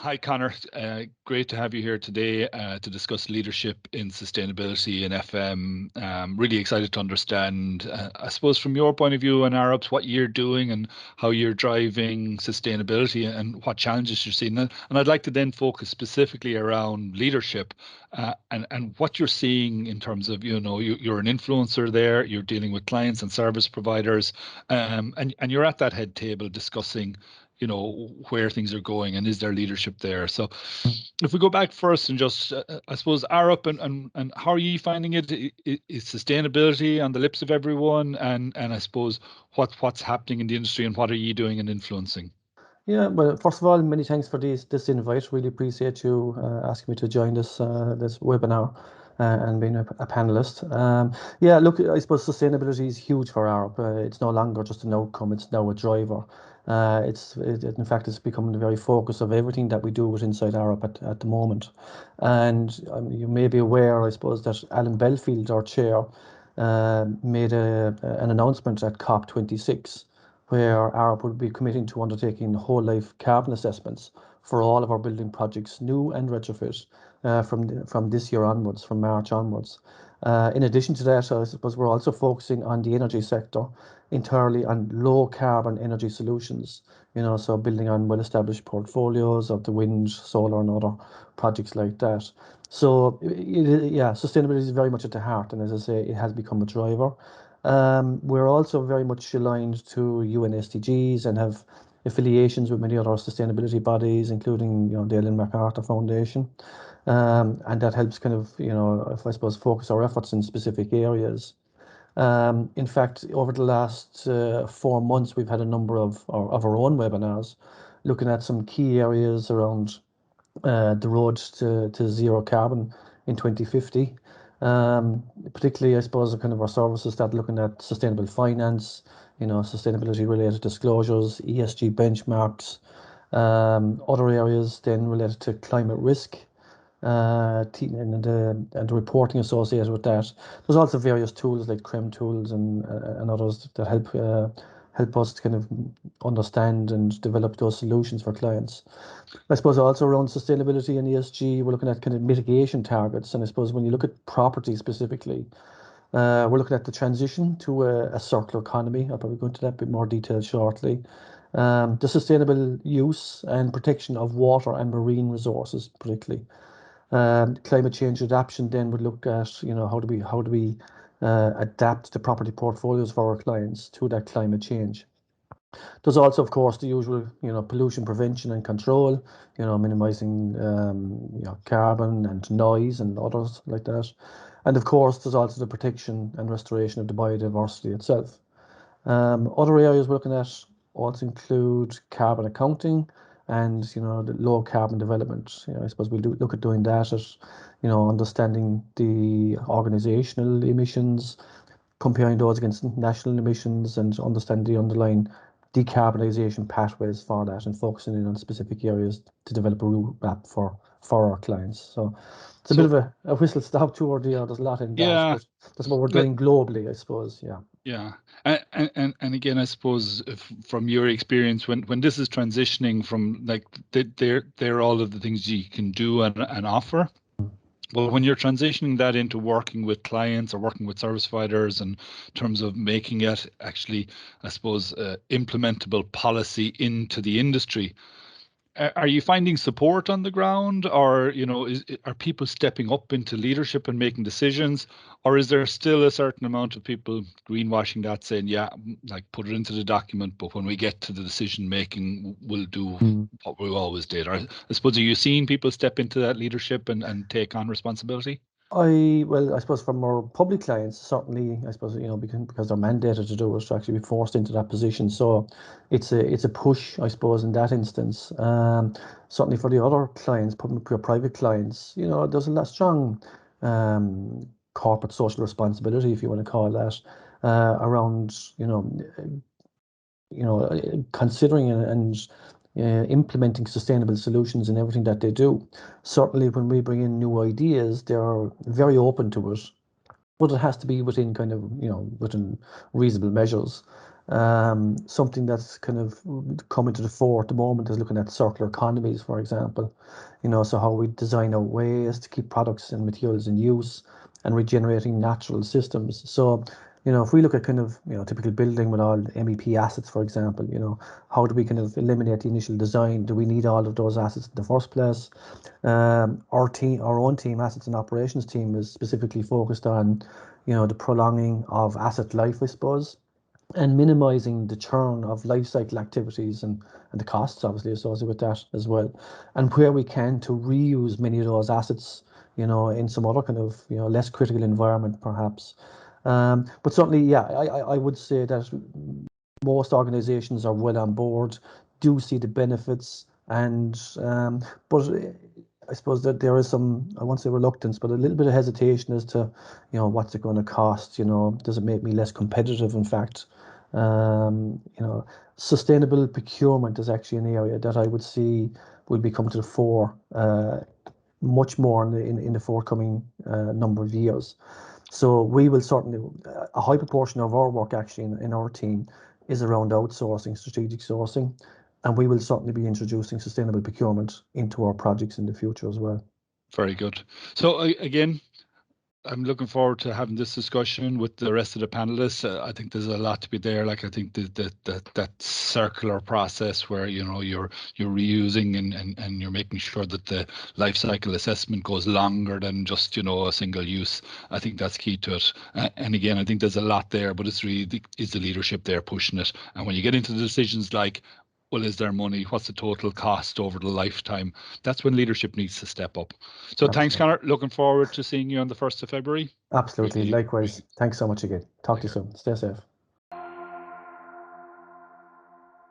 Hi, Conor. Great to have you here today to discuss leadership in sustainability in FM. Really excited to understand, I suppose, from your point of view and ARUP's, what you're doing and how you're driving sustainability and what challenges you're seeing. And I'd like to then focus specifically around leadership and what you're seeing in terms of, you're an influencer there, you're dealing with clients and service providers, and you're at that head table discussing where things are going and is there leadership there. So if we go back first and just I suppose ARUP and how are you finding it? Is sustainability on the lips of everyone, and I suppose what's happening in the industry and what are you doing and influencing? Yeah, well, first of all, many thanks for this invite. Really appreciate you asking me to join this webinar and being a panelist. Yeah, look, I suppose sustainability is huge for Europe. It's no longer just an outcome; it's now a driver. In fact, it's becoming the very focus of everything that we do with inside Europe at the moment. And you may be aware, I suppose, that Alan Belfield, our chair, made an announcement at COP26 where ARUP will be committing to undertaking whole life carbon assessments for all of our building projects, new and retrofit, from this year onwards, from March onwards. In addition to that, I suppose we're also focusing on the energy sector entirely on low carbon energy solutions, so building on well-established portfolios of the wind, solar and other projects like that. So yeah, sustainability is very much at the heart, and as I say, it has become a driver. We're also very much aligned to UN SDGs and have affiliations with many other sustainability bodies, including the Ellen MacArthur Foundation, and that helps kind of I suppose focus our efforts in specific areas. In fact, over the last 4 months, we've had a number of our own webinars looking at some key areas around the road to zero carbon in 2050. Particularly, I suppose, kind of our services start looking at sustainable finance, sustainability related disclosures, ESG benchmarks, other areas then related to climate risk, and the reporting associated with that. There's also various tools like CREM tools and others that help us to kind of understand and develop those solutions for clients. I suppose also around sustainability and ESG, we're looking at kind of mitigation targets. And I suppose when you look at property specifically, we're looking at the transition to a circular economy. I'll probably go into that a bit more detail shortly. The sustainable use and protection of water and marine resources, particularly. Climate change adaptation then would look at, how do we adapt the property portfolios for our clients to that climate change. There's also, of course, the usual, pollution prevention and control, minimizing, carbon and noise and others like that. And of course, there's also the protection and restoration of the biodiversity itself. Other areas we're looking at also include carbon accounting and, the low carbon development. I suppose we'll look at doing that at, understanding the organizational emissions, comparing those against national emissions and understand the underlying decarbonisation pathways for that and focusing in on specific areas to develop a roadmap for our clients. So it's a bit of a whistle stop tour there. There's a lot in that, but that's what we're doing globally, I suppose. Yeah. Yeah. And again, I suppose from your experience, when this is transitioning from like they're all of the things you can do and offer. Well, when you're transitioning that into working with clients or working with service providers in terms of making it actually, I suppose, implementable policy into the industry, are you finding support on the ground, or are people stepping up into leadership and making decisions, or is there still a certain amount of people greenwashing that, saying, yeah, like put it into the document, but when we get to the decision making, we'll do what we always did? Or I suppose, are you seeing people step into that leadership and take on responsibility? I suppose from our public clients, certainly, I suppose, because they're mandated to do it, to actually be forced into that position. So it's a push, I suppose, in that instance. Certainly for the other clients, pure private clients, there's a strong corporate social responsibility, if you want to call that, around, considering and implementing sustainable solutions in everything that they do. Certainly, when we bring in new ideas, they are very open to it, but it has to be within kind of, within reasonable measures. Something that's kind of coming to the fore at the moment is looking at circular economies, for example. So how we design our ways to keep products and materials in use and regenerating natural systems. So, if we look at kind of, typical building with all MEP assets, for example, how do we kind of eliminate the initial design? Do we need all of those assets in the first place? Our own team, assets and operations team, is specifically focused on, the prolonging of asset life, I suppose, and minimizing the churn of life cycle activities and the costs obviously associated with that as well. And where we can, to reuse many of those assets, in some other kind of, less critical environment perhaps. But certainly, yeah, I would say that most organizations are well on board, do see the benefits, and but I suppose that there is some, I won't say reluctance, but a little bit of hesitation as to, what's it going to cost? Does it make me less competitive? In fact, sustainable procurement is actually an area that I would see will be coming to the fore much more in the forthcoming number of years. So we will certainly, a high proportion of our work actually in our team is around outsourcing, strategic sourcing, and we will certainly be introducing sustainable procurement into our projects in the future as well. Very good. So again, I'm looking forward to having this discussion with the rest of the panelists. I think there's a lot to be there. Like I think that circular process where you're reusing and you're making sure that the life cycle assessment goes longer than just a single use. I think that's key to it. And again, I think there's a lot there, but it's really is the leadership there pushing it. And when you get into the decisions like, well, is there money? What's the total cost over the lifetime? That's when leadership needs to step up. So thanks, Conor. Looking forward to seeing you on the 1st of February. Absolutely. Likewise. Thanks so much again. Talk to you soon. Stay safe.